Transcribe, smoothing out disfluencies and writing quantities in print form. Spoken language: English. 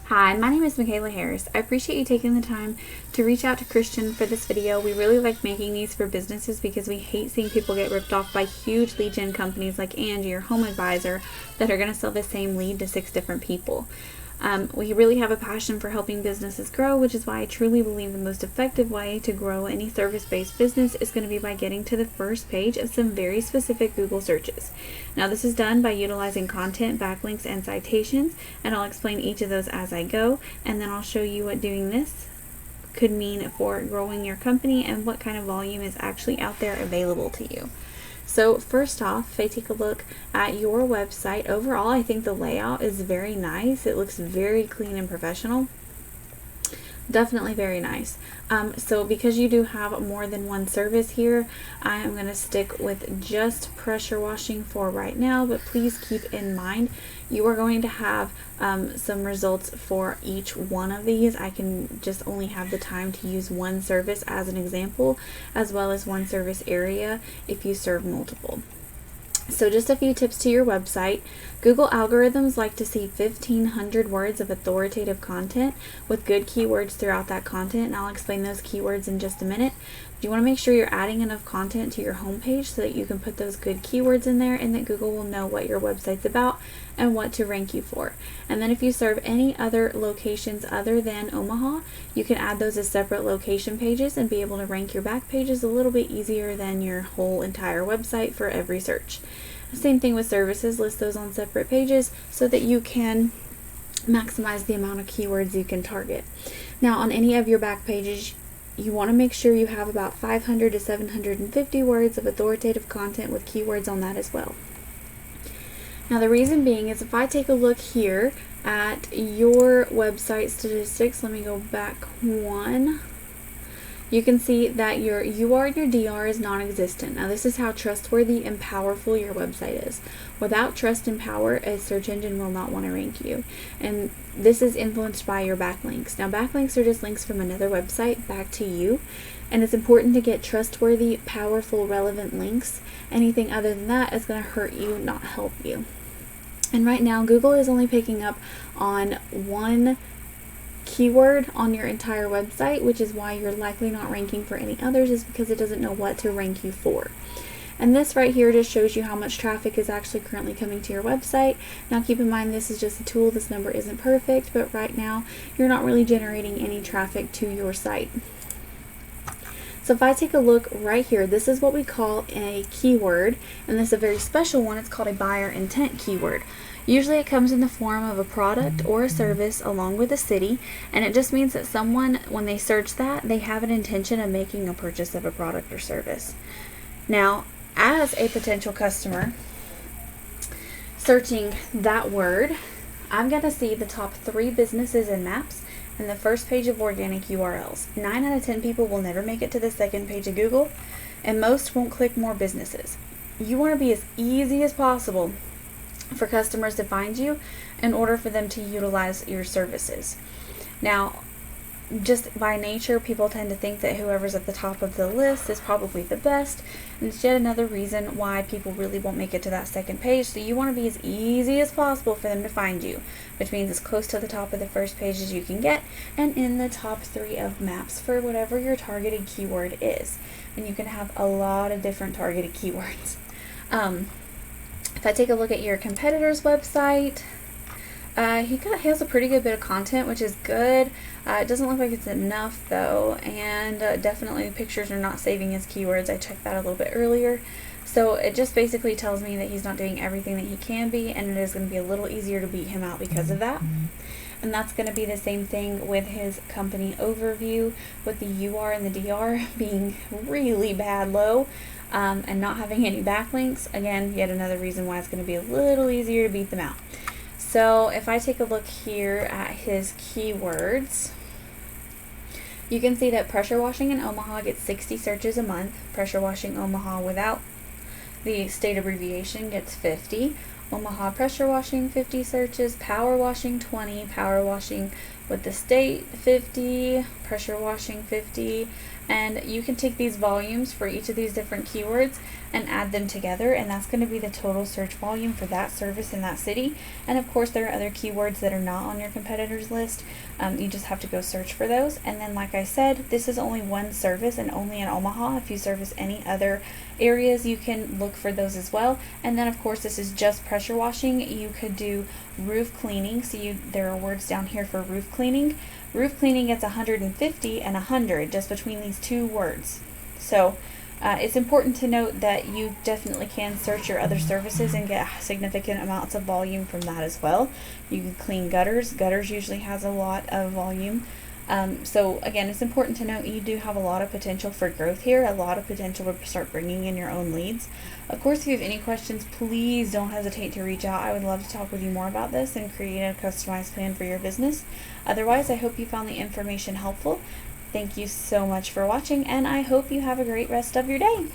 Hi, my name is Michaela Harris. I appreciate you taking the time to reach out to Christian for this video. We really like making these for businesses because we hate seeing people get ripped off by huge lead gen companies like Angie or Home Advisor that are going to sell the same lead to 6 different people. We really have a passion for helping businesses grow, which is why I truly believe the most effective way to grow any service-based business is going to be by getting to the first page of some very specific Google searches. Now, this is done by utilizing content, backlinks, and citations, and I'll explain each of those as I go, and then I'll show you what doing this could mean for growing your company and what kind of volume is actually out there available to you. So first off, if I take a look at your website, overall I think the layout is very nice. It looks very clean and professional. Definitely very nice. So because you do have more than one service here, I am going to stick with just pressure washing for right now, but please keep in mind you are going to have some results for each one of these. I can just only have the time to use one service as an example, as well as one service area if you serve multiple. So just a few tips to your website. Google algorithms like to see 1,500 words of authoritative content with good keywords throughout that content, and I'll explain those keywords in just a minute. You want to make sure you're adding enough content to your homepage so that you can put those good keywords in there and that Google will know what your website's about and what to rank you for. And then if you serve any other locations other than Omaha, you can add those as separate location pages and be able to rank your back pages a little bit easier than your whole entire website for every search. Same thing with services, list those on separate pages so that you can maximize the amount of keywords you can target. Now on any of your back pages, you want to make sure you have about 500 to 750 words of authoritative content with keywords on that as well. Now the reason being is if I take a look here at your website statistics, let me go back one. You can see that your UR and your DR is non-existent. Now this is how trustworthy and powerful your website is. Without trust and power, a search engine will not want to rank you. And this is influenced by your backlinks. Now backlinks are just links from another website back to you. And it's important to get trustworthy, powerful, relevant links. Anything other than that is going to hurt you, not help you. And right now, Google is only picking up on one keyword on your entire website, which is why you're likely not ranking for any others, is because it doesn't know what to rank you for. And this right here just shows you how much traffic is actually currently coming to your website. Now keep in mind this is just a tool, this number isn't perfect, but right now you're not really generating any traffic to your site. So if I take a look right here, this is what we call a keyword, and this is a very special one. It's called a buyer intent keyword. Usually it comes in the form of a product or a service along with a city, and it just means that someone, when they search that, they have an intention of making a purchase of a product or service. Now, as a potential customer searching that word, I'm going to see the top 3 businesses and maps and the first page of organic URLs. 9 out of 10 people will never make it to the second page of Google, and most won't click more businesses. You want to be as easy as possible for customers to find you in order for them to utilize your services. Now, just by nature, people tend to think that whoever's at the top of the list is probably the best, and it's yet another reason why people really won't make it to that second page. So you want to be as easy as possible for them to find you, which means as close to the top of the first page as you can get, and in the top 3 of maps for whatever your targeted keyword is. And you can have a lot of different targeted keywords. If I take a look at your competitor's website, he has a pretty good bit of content, which is good. It doesn't look like it's enough though, and definitely pictures are not saving his keywords. I checked that a little bit earlier. So it just basically tells me that he's not doing everything that he can be, and it is going to be a little easier to beat him out because of that. And that's going to be the same thing with his company overview, with the UR and the DR being really bad low, and not having any backlinks. Again, yet another reason why it's going to be a little easier to beat them out. So if I take a look here at his keywords, you can see that pressure washing in Omaha gets 60 searches a month. Pressure washing Omaha without the state abbreviation gets 50. Omaha pressure washing 50 searches, power washing 20, power washing with the state 50, pressure washing 50, and you can take these volumes for each of these different keywords and add them together, and that's going to be the total search volume for that service in that city. And of course, there are other keywords that are not on your competitors list. You just have to go search for those. And then, like I said, this is only one service and only in Omaha. If you service any other areas, you can look for those as well. And then, of course, this is just pressure washing. You could do roof cleaning. So there are words down here for roof cleaning. Roof cleaning gets 150 and 100 just between these two words. So it's important to note that you definitely can search your other services and get significant amounts of volume from that as well. You can clean gutters. Gutters usually has a lot of volume. So again, it's important to note you do have a lot of potential for growth here, a lot of potential to start bringing in your own leads. Of course, if you have any questions, please don't hesitate to reach out. I would love to talk with you more about this and create a customized plan for your business. Otherwise, I hope you found the information helpful. Thank you so much for watching, and I hope you have a great rest of your day.